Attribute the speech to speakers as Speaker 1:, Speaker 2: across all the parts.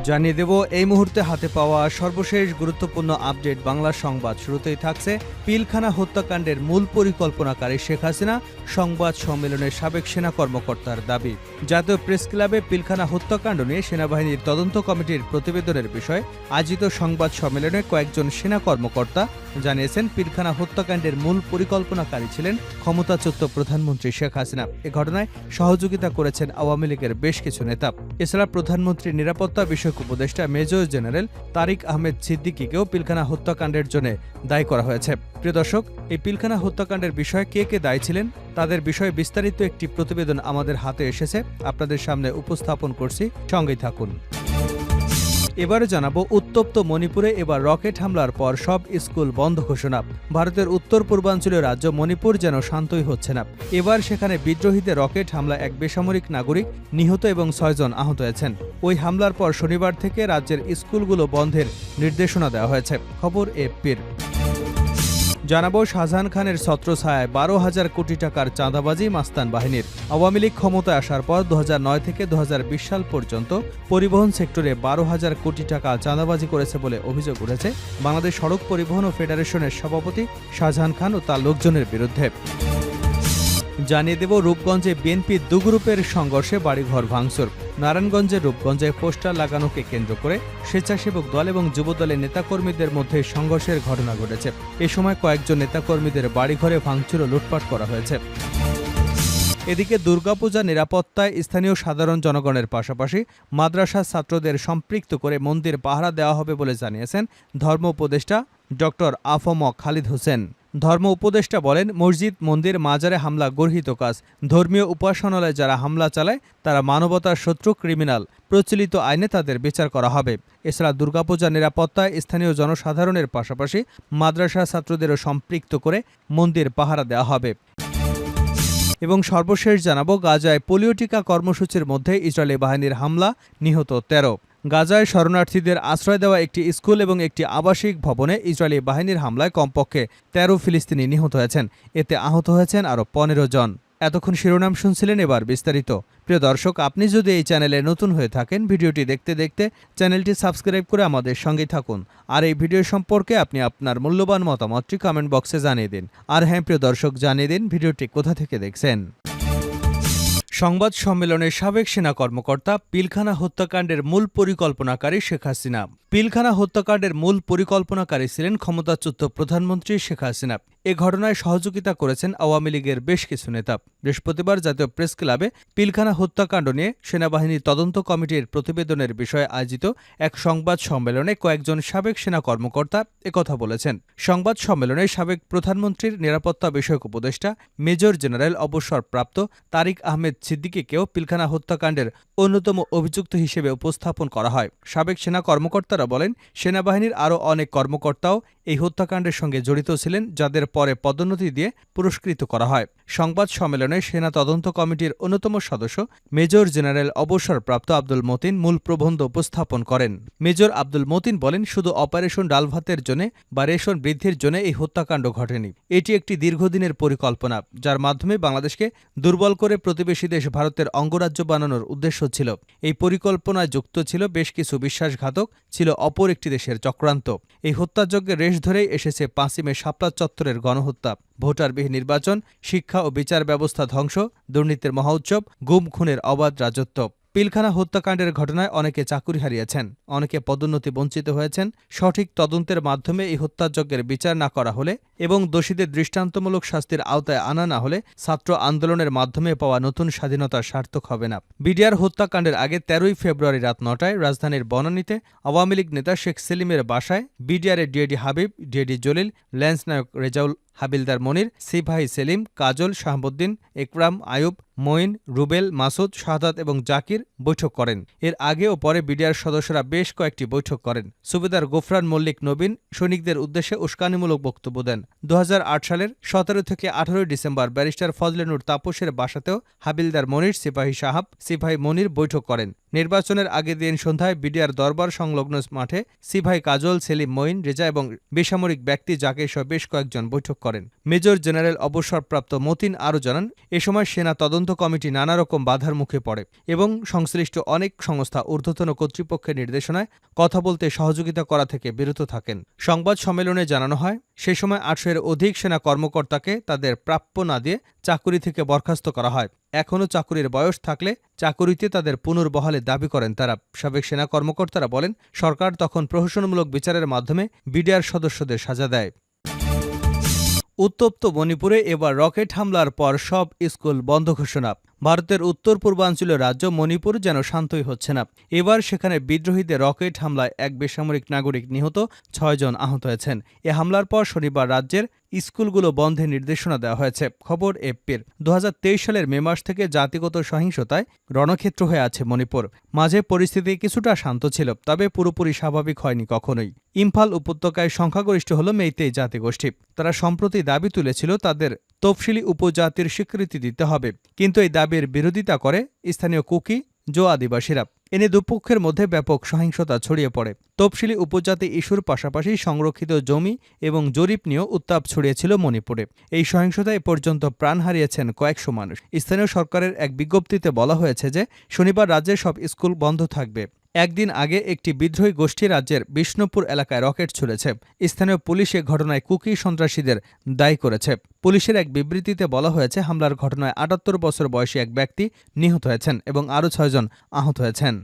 Speaker 1: জানিয়ে দেব এই মুহূর্তে হাতে পাওয়া সর্বশেষ গুরুত্বপূর্ণ আপডেট বাংলা সংবাদ। শুরুতেই থাকছে পিলখানা হত্যাকাণ্ডের মূল পরিকল্পনাকারী শেখ হাসিনা সংবাদ সম্মেলনে সাবেক সেনা কর্মকর্তার দাবি। জাতীয় প্রেস ক্লাবে পিলখানা হত্যাকাণ্ড নিয়ে সেনাবাহিনীর তদন্ত কমিটির প্রতিবেদনের বিষয়ে আয়োজিত সংবাদ সম্মেলনে কয়েকজন সেনা কর্মকর্তা জানিয়েছেন পিলখানা হত্যাকাণ্ডের মূল পরিকল্পনাকারী ছিলেন ক্ষমতাচ্যুত প্রধানমন্ত্রী শেখ হাসিনা। এ ঘটনায় সহযোগিতা করেছেন আওয়ামী লীগের বেশ কিছু নেতা। এছাড়া প্রধানমন্ত্রীর নিরাপত্তা বিষয়ক উপদেষ্টা মেজর জেনারেল তারিক আহমেদ সিদ্দিকীকেও পিলখানা হত্যাকাণ্ডের জন্য দায়ী করা হয়েছে। প্রিয় দর্শক, এই পিলখানা হত্যাকাণ্ডের বিষয়ে কে কে দায়ী ছিলেন তাদের বিষয়ে বিস্তারিত একটি প্রতিবেদন আমাদের হাতে এসেছে, আপনাদের সামনে উপস্থাপন করছি, সঙ্গেই থাকুন। এবারে জানাবো উত্তপ্ত মণিপুরে এবার রকেট হামলার পর সব স্কুল বন্ধ ঘোষণা। ভারতের উত্তর পূর্বাঞ্চলীয় রাজ্য মণিপুর যেন শান্তই হচ্ছে না। এবার সেখানে বিদ্রোহীদের রকেট হামলা এক বেসামরিক নাগরিক নিহত এবং 6 জন আহত হয়েছেন। ওই হামলার পর শনিবার থেকে রাজ্যের স্কুলগুলো বন্ধের নির্দেশনা দেওয়া হয়েছে। খবর এএফপির। জানাবো শাহজাহান খানের ছত্রছায়ায় 12,000 কোটি টাকার চাঁদাবাজি মাস্তান বাহিনীর। আওয়ামী লীগ ক্ষমতায় আসার পর 2009 থেকে 2020 সাল পর্যন্ত পরিবহন সেক্টরে 12,000 কোটি টাকা চাঁদাবাজি করেছে বলে অভিযোগ উঠেছে বাংলাদেশ সড়ক পরিবহন ও ফেডারেশনের সভাপতি শাহজাহান খান ও তার লোকজনের বিরুদ্ধে। জানিয়ে দেব রূপগঞ্জে বিএনপির 2 গ্রুপের সংঘর্ষে বাড়িঘর ভাঙচুর। নারায়ণগঞ্জের রূপগঞ্জে পোস্টার লাগানোকে কেন্দ্র করে স্বেচ্ছাসেবক দল এবং যুবদলের নেতাকর্মীদের মধ্যে সংঘর্ষের ঘটনা ঘটেছে। এ সময় কয়েকজন নেতাকর্মীদের বাড়িঘরে ভাঙচুর ও লুটপাট করা হয়েছে। এদিকে দুর্গাপূজা নিরাপত্তায় স্থানীয় সাধারণ জনগণের পাশাপাশি মাদ্রাসা ছাত্রদের সম্পৃক্ত করে মন্দির পাহারা দেওয়া হবে বলে জানিয়েছেন ধর্ম উপদেষ্টা ডক্টর আফম খালিদ হোসেন। ধর্ম উপদেষ্টা বলেন, মসজিদ, মন্দির, মাজারে হামলা গর্হিত কাজ। ধর্মীয় উপাসনালয়ে যারা হামলা চালায় তারা মানবতার শত্রু, ক্রিমিনাল। প্রচলিত আইনে তাদের বিচার করা হবে। এছাড়া দুর্গাপূজা নিরাপত্তায় স্থানীয় জনসাধারণের পাশাপাশি মাদ্রাসা ছাত্রদেরও সম্পৃক্ত করে মন্দির পাহারা দেওয়া হবে। এবং সর্বশেষ জানাবো গাজায় পোলিও টিকা কর্মসূচির মধ্যে ইসরায়েলি বাহিনীর হামলা, নিহত 13। গাজায় শরণার্থীদের আশ্রয় দেওয়া একটি স্কুল এবং একটি আবাসিক ভবনে ইসরায়েলি বাহিনীর হামলায় কমপক্ষে 13 ফিলিস্তিনি নিহত হয়েছেন। এতে আহত হয়েছেন আরও 15 জন। এতক্ষণ শিরোনাম শুনছিলেন, এবার বিস্তারিত। প্রিয় দর্শক, আপনি যদি এই চ্যানেলে নতুন হয়ে থাকেন, ভিডিওটি দেখতে দেখতে চ্যানেলটি সাবস্ক্রাইব করে আমাদের সঙ্গেই থাকুন। আর এই ভিডিও সম্পর্কে আপনি আপনার মূল্যবান মতামতটি কমেন্ট বক্সে জানিয়ে দিন। আর হ্যাঁ প্রিয় দর্শক, জানিয়ে দিন ভিডিওটি কোথা থেকে দেখছেন। সংবাদ সম্মেলনে সাবেক সেনা কর্মকর্তা পিলখানা হত্যাকাণ্ডের মূল পরিকল্পনাকারী শেখ হাসিনা। পিলখানা হত্যাকাণ্ডের মূল পরিকল্পনাকারী ছিলেন ক্ষমতাচ্যুত প্রধানমন্ত্রী শেখ হাসিনা। এ ঘটনায় সহযোগিতা করেছেন আওয়ামী লীগের বেশ কিছু নেতা। বৃহস্পতিবার জাতীয় প্রেস ক্লাবে পিলখানা হত্যাকাণ্ড নিয়ে সেনাবাহিনীর তদন্ত কমিটির প্রতিবেদনের বিষয়ে আয়োজিত এক সংবাদ সম্মেলনে কয়েকজন সাবেক সেনা কর্মকর্তা একথা বলেছেন। সংবাদ সম্মেলনে সাবেক প্রধানমন্ত্রীর নিরাপত্তা বিষয়ক উপদেষ্টা মেজর জেনারেল অবসরপ্রাপ্ত তারিক আহমেদ সিদ্দিকীকেও পিলখানা হত্যাকাণ্ডের অন্যতম অভিযুক্ত হিসেবে উপস্থাপন করা হয়। সাবেক সেনা কর্মকর্তারা বলেন, সেনাবাহিনীর আরও অনেক কর্মকর্তাও এই হত্যাকাণ্ডের সঙ্গে জড়িত ছিলেন, যাদের পরে পদোন্নতি দিয়ে পুরস্কৃত করা হয়। সংবাদ সম্মেলনে সেনা তদন্ত কমিটির অন্যতম সদস্য মেজর জেনারেল অবসরপ্রাপ্ত আব্দুল মতিন মূল প্রবন্ধ উপস্থাপন করেন। মেজর আব্দুল মতিন বলেন, শুধু অপারেশন ডালভাতের জন্য বা রেশন বৃদ্ধির জন্য এই হত্যাকাণ্ড ঘটেনি। এটি একটি দীর্ঘদিনের পরিকল্পনা, যার মাধ্যমে বাংলাদেশকে দুর্বল করে প্রতিবেশী দেশ ভারতের অঙ্গরাজ্য বানানোর উদ্দেশ্য ছিল। এই পরিকল্পনায় যুক্ত ছিল বেশ কিছু বিশ্বাসঘাতক, ছিল অপর একটি দেশের চক্রান্ত। এই হত্যাযজ্ঞের রেশ ধরেই এসেছে 5ই মে শাপলা চত্বরের গণহত্যা, ভোটারবিহীন নির্বাচন, শিক্ষা ও বিচার ব্যবস্থা ধ্বংস, দুর্নীতির মহোৎসব, গুম খুনের অবাধ রাজত্ব। পিলখানা হত্যাকাণ্ডের ঘটনায় অনেকে চাকুরি হারিয়েছেন, অনেকে পদোন্নতি বঞ্চিত হয়েছেন। সঠিক তদন্তের মাধ্যমে এই হত্যাযজ্ঞের বিচার না করা হলে এবং দোষীদের দৃষ্টান্তমূলক শাস্তির আওতায় আনা না হলে ছাত্র আন্দোলনের মাধ্যমে পাওয়া নতুন স্বাধীনতা সার্থক হবে না। বিডিআর হত্যাকাণ্ডের আগে 13ই ফেব্রুয়ারি রাত 9টায় রাজধানীর বনানীতে আওয়ামী লীগ নেতা শেখ সেলিমের বাসায় বিডিআরের DAD Habib, DAD Jalil, lance naik Rezaul, havildar Monir, সিপাহী সেলিম, কাজল, শাহাবুদ্দিন, একরাম, আয়ুব, মঈন, রুবেল, মাসুদ, শাহাদাত এবং জাকির বৈঠক করেন। এর আগে ও পরে বিডিআর সদস্যরা বেশ কয়েকটি বৈঠক করেন। সুবেদার গোফরান মল্লিক নবীন সৈনিকদের উদ্দেশ্যে উস্কানিমূলক বক্তব্য দেন। 2008 সালের 17 থেকে 18 ডিসেম্বর ব্যারিস্টার ফজলে নূর তাপসের বাসাতেও হাবিলদার মনির, সিপাহী সাহাব, সিপাহী মনির বৈঠক করেন। নির্বাচনের আগের দিন সন্ধ্যায় বিডিআর দরবার সংলগ্ন মাঠে সিপাহী কাজল, সেলিম, মঈন, রেজা এবং বেসামরিক ব্যক্তি জাকির সহ বেশ কয়েকজন বৈঠক করেন। মেজর জেনারেল অবসরপ্রাপ্ত মতিন আরও জানান, এ সময় সেনা তদন্ত কমিটি নানা রকম বাধার মুখে পড়ে এবং সংশ্লিষ্ট অনেক সংস্থা ঊর্ধ্বতন কর্তৃপক্ষের নির্দেশনায় কথা বলতে সহযোগিতা করা থেকে বিরত থাকেন। সংবাদ সম্মেলনে জানানো হয়, সে সময় ৮০০-এর অধিক সেনা কর্মকর্তাকে তাদের প্রাপ্য না দিয়ে চাকুরি থেকে বরখাস্ত করা হয়। এখনও চাকুরির বয়স থাকলে চাকুরিতে তাদের পুনর্বহালের দাবি করেন তারা। সাবেক সেনা কর্মকর্তারা বলেন, সরকার তখন প্রহসনমূলক বিচারের মাধ্যমে বিডিআর সদস্যদের সাজা দেয়। উত্তপ্ত মণিপুরে এবার রকেট হামলার পর সব স্কুল বন্ধ ঘোষণা। ভারতের উত্তর পূর্বাঞ্চলীয় রাজ্য মণিপুর যেন শান্তই হচ্ছে না। এবার সেখানে বিদ্রোহীদের রকেট হামলায় এক বেসামরিক নাগরিক নিহত, ৬ জন আহত হয়েছেন। এ হামলার পর শনিবার রাজ্যের স্কুলগুলো বন্ধের নির্দেশনা দেওয়া হয়েছে। খবর এএফপির। ২০২৩ সালের মে মাস থেকে জাতিগত সহিংসতায় রণক্ষেত্র হয়ে আছে মণিপুর। মাঝে পরিস্থিতি কিছুটা শান্ত ছিল, তবে পুরোপুরি স্বাভাবিক হয়নি কখনোই। ইম্ফল উপত্যকায় সংখ্যাগরিষ্ঠ হল মেইতেই জাতিগোষ্ঠী। তারা সম্প্রতি দাবি তুলেছিল তাদের তফসিলি উপজাতির স্বীকৃতি দিতে হবে, কিন্তু এই দাবির বিরোধিতা করে স্থানীয় কুকি, জো আদিবাসীরা। এনে দুপক্ষের মধ্যে ব্যাপক সহিংসতা ছড়িয়ে পড়ে। তফসিলি উপজাতি ইস্যুর পাশাপাশি সংরক্ষিত জমি এবং জরিপ নিয়েও উত্তাপ ছড়িয়েছিল মণিপুরে। এই সহিংসতায় পর্যন্ত প্রাণ হারিয়েছেন কয়েকশো মানুষ। স্থানীয় সরকারের এক বিজ্ঞপ্তিতে বলা হয়েছে যে শনিবার রাজ্যের সব স্কুল বন্ধ থাকবে। একদিন আগে একটি বিদ্রোহী গোষ্ঠী রাজ্যের বিষ্ণুপুর এলাকায় রকেট ছুড়েছে। স্থানীয় পুলিশ এ ঘটনায় কুকি সন্ত্রাসীদের দায়ী করেছে। পুলিশের এক বিবৃতিতে বলা হয়েছে, হামলার ঘটনায় ৭৮ বছর বয়সী এক ব্যক্তি নিহত হয়েছেন এবং আরও ৬ জন আহত হয়েছেন।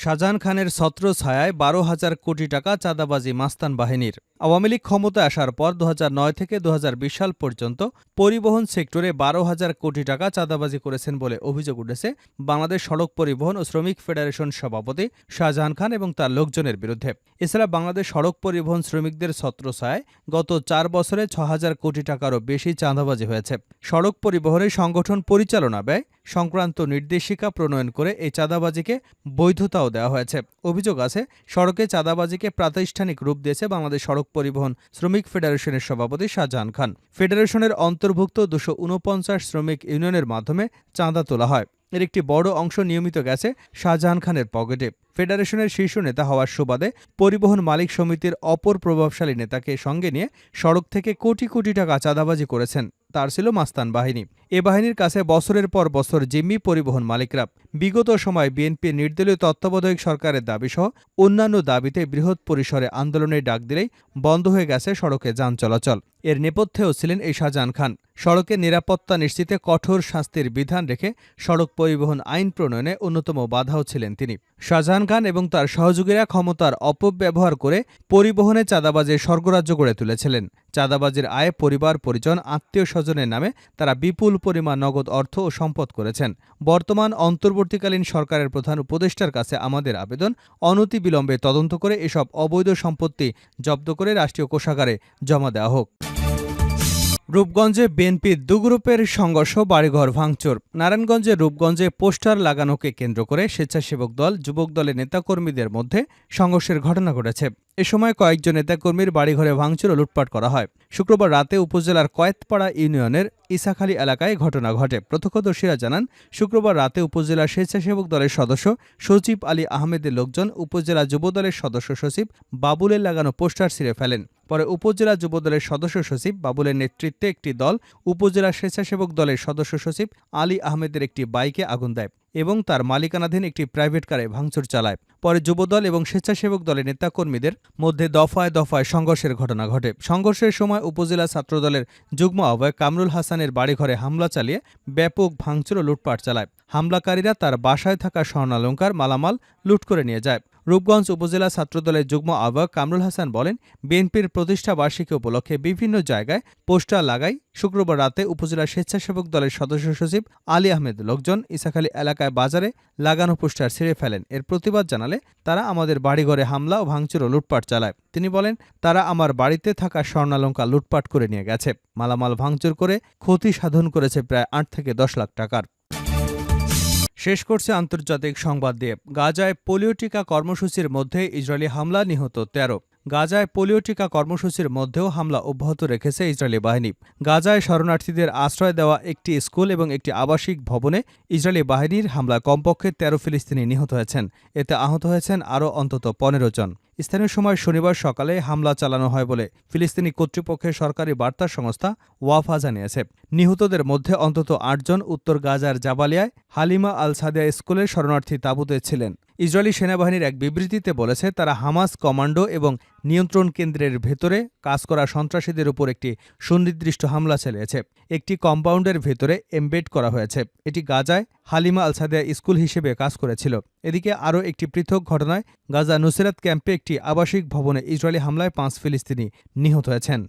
Speaker 1: শাহজাহান খানের ছত্রছায়ায় ১২,০০০ কোটি টাকা চাঁদাবাজি মাস্তান বাহিনীর। আওয়ামী লীগ ক্ষমতায় আসার পর ২০০৯ থেকে ২০২০ সাল পর্যন্ত পরিবহন সেক্টরে ১২,০০০ কোটি টাকা চাঁদাবাজি করেছেন বলে অভিযোগ উঠেছে বাংলাদেশ সড়ক পরিবহন ও শ্রমিক ফেডারেশন সভাপতি শাহজাহান খান এবং তার লোকজনের বিরুদ্ধে। এছাড়া বাংলাদেশ সড়ক পরিবহন শ্রমিকদের ছত্রছায়ায় গত ৪ বছরে ৬,০০০ কোটি টাকারও বেশি চাঁদাবাজি হয়েছে। সড়ক পরিবহনের সংগঠন পরিচালনা ব্যয় সংক্রান্ত নির্দেশিকা প্রণয়ন করে এই চাঁদাবাজিকে বৈধতাও দেওয়া হয়েছে। অভিযোগ আছে, সড়কে চাঁদাবাজিকে প্রাতিষ্ঠানিক রূপ দিয়েছে বাংলাদেশ সড়ক পরিবহন শ্রমিক ফেডারেশনের সভাপতি শাহজাহান খান। ফেডারেশনের অন্তর্ভুক্ত ২৪৯ শ্রমিক ইউনিয়নের মাধ্যমে চাঁদা তোলা হয়। এর একটি বড় অংশ নিয়মিত গেছে শাহজাহান খানের পকেটে। ফেডারেশনের শীর্ষ নেতা হওয়ার সুবাদে পরিবহন মালিক সমিতির অপর প্রভাবশালী নেতাকে সঙ্গে নিয়ে সড়ক থেকে কোটি কোটি টাকা চাঁদাবাজি করেছেন। তার ছিল মাস্তান বাহিনী। এ বাহিনীর কাছে বছরের পর বছর জিম্মি পরিবহন মালিকরা। বিগত সময় বিএনপির নির্দলীয় তত্ত্বাবধায়ক সরকারের দাবিসহ অন্যান্য দাবিতে বৃহৎ পরিসরে আন্দোলনের ডাক দিলেই বন্ধ হয়ে গেছে সড়কে যান চলাচল। এর নেপথ্যেও ছিলেন এই শাহজাহান খান। সড়কের নিরাপত্তা নিশ্চিতে কঠোর শাস্তির বিধান রেখে সড়ক পরিবহন আইন প্রণয়নে অন্যতম বাধাও ছিলেন তিনি। শাহজাহান খান এবং তার সহযোগীরা ক্ষমতার অপব্যবহার করে পরিবহনে চাঁদাবাজির স্বর্গরাজ্য গড়ে তুলেছিলেন। চাঁদাবাজির আয়ে পরিবার পরিজন আত্মীয় স্বজনের নামে তারা বিপুল পরিমাণ নগদ অর্থ ও সম্পদ করেছেন। বর্তমান অন্তর্বর্তীকালীন সরকারের প্রধান উপদেষ্টার কাছে আমাদের আবেদন, অনতিবিলম্বে তদন্ত করে এসব অবৈধ সম্পত্তি জব্দ করে রাষ্ট্রীয় কোষাগারে জমা দেওয়া হোক। রূপগঞ্জে বিএনপির দু গ্রুপের সংঘর্ষ, বাড়িঘর ভাঙচুর। নারায়ণগঞ্জের রূপগঞ্জে পোস্টার লাগানোকে কেন্দ্র করে স্বেচ্ছাসেবক দল, যুবক দলের নেতাকর্মীদের মধ্যে সংঘর্ষের ঘটনা ঘটেছে। এ সময় কয়েকজন নেতাকর্মীর বাড়িঘরে ভাঙচুর ও লুটপাট করা হয়। শুক্রবার রাতে উপজেলার কয়েতপাড়া ইউনিয়নের ইসাখালী এলাকায় ঘটনা ঘটে। প্রত্যক্ষদর্শীরা জানান, শুক্রবার রাতে উপজেলা স্বেচ্ছাসেবক দলের সদস্য সচিব আলী আহমেদের লোকজন উপজেলা যুবদলের সদস্য সচিব বাবুলের লাগানো পোস্টার ছিঁড়ে ফেলেন। পরে উপজেলা যুবদলের সদস্য সচিব বাবুলের নেতৃত্বে একটি দল উপজেলা স্বেচ্ছাসেবক দলের সদস্য সচিব আলী আহমেদের একটি বাইকে আগুন দেয় এবং তার মালিকানাধীন একটি প্রাইভেট কারে ভাঙচুর চালায়। পরে যুবদল এবং স্বেচ্ছাসেবক দলের নেতাকর্মীদের মধ্যে দফায় দফায় সংঘর্ষের ঘটনা ঘটে। সংঘর্ষের সময় উপজেলা ছাত্রদলের যুগ্ম আহ্বায়ক কামরুল হাসানের বাড়িঘরে হামলা চালিয়ে ব্যাপক ভাঙচুর ও লুটপাট চালায়। হামলাকারীরা তার বাসায় থাকা স্বর্ণালংকার, মালামাল লুট করে নিয়ে যায়। রূপগঞ্জ উপজেলা ছাত্রদলের যুগ্ম আহ্বায়ক কামরুল হাসান বলেন, বিএনপির প্রতিষ্ঠা বার্ষিকী উপলক্ষে বিভিন্ন জায়গায় পোস্টার লাগাই শুক্রবার রাতে উপজেলা স্বেচ্ছাসেবক দলের সদস্য সচিব আলী আহমেদ লোকজন ইসাখালী এলাকায় বাজারে লাগানো পোস্টার ছিঁড়ে ফেলেন। এর প্রতিবাদ জানালে তারা আমাদের বাড়িঘরে হামলা ও ভাঙচুর ও লুটপাট চালায়। তিনি বলেন, তারা আমার বাড়িতে থাকা স্বর্ণালংকার লুটপাট করে নিয়ে গেছে। মালামাল ভাঙচুর করে ক্ষতি সাধন করেছে প্রায় ৮ থেকে ১০ লাখ টাকার। শেষ করছে আন্তর্জাতিক সংবাদ দিয়ে। গাজায় পোলিও টিকা কর্মসূচির মধ্যে ইসরায়েলি হামলা, নিহত ১৩। গাজায় পোলিও টিকা কর্মসূচির মধ্যেও হামলা অব্যাহত রেখেছে ইসরায়েলি বাহিনী। গাজায় শরণার্থীদের আশ্রয় দেওয়া একটি স্কুল এবং একটি আবাসিক ভবনে ইসরায়েলি বাহিনীর হামলায় কমপক্ষে ১৩ ফিলিস্তিনি নিহত হয়েছেন। এতে আহত হয়েছেন আরও অন্তত ১৫ জন। স্থানীয় সময় শনিবার সকালে হামলা চালানো হয় বলে ফিলিস্তিনি কর্তৃপক্ষের সরকারি বার্তা সংস্থা ওয়াফা জানিয়েছে। নিহতদের মধ্যে অন্তত ৮ জন উত্তর গাজার জাবালিয়ায় হালিমা আল সাদিয়া স্কুলের শরণার্থী তাঁবুতে ছিলেন। ইসরায়েলি সেনাবাহিনীর এক বিবৃতিতে বলেছে, তারা হামাস কমান্ডো এবং নিয়ন্ত্রণ কেন্দ্রের ভেতরে কাজ করা সন্ত্রাসীদের উপর একটি সুনির্দিষ্ট হামলা চালিয়েছে। একটি কম্পাউন্ডের ভেতরে এমবেড করা হয়েছে। এটি গাজায় হালিমা আল সাদিয়া স্কুল হিসেবে কাজ করেছিল। এদিকে আরও একটি পৃথক ঘটনায় গাজা নুসরাত ক্যাম্পে একটি আবাসিক ভবনে ইসরায়েলি হামলায় ৫ ফিলিস্তিনি নিহত হয়েছেন।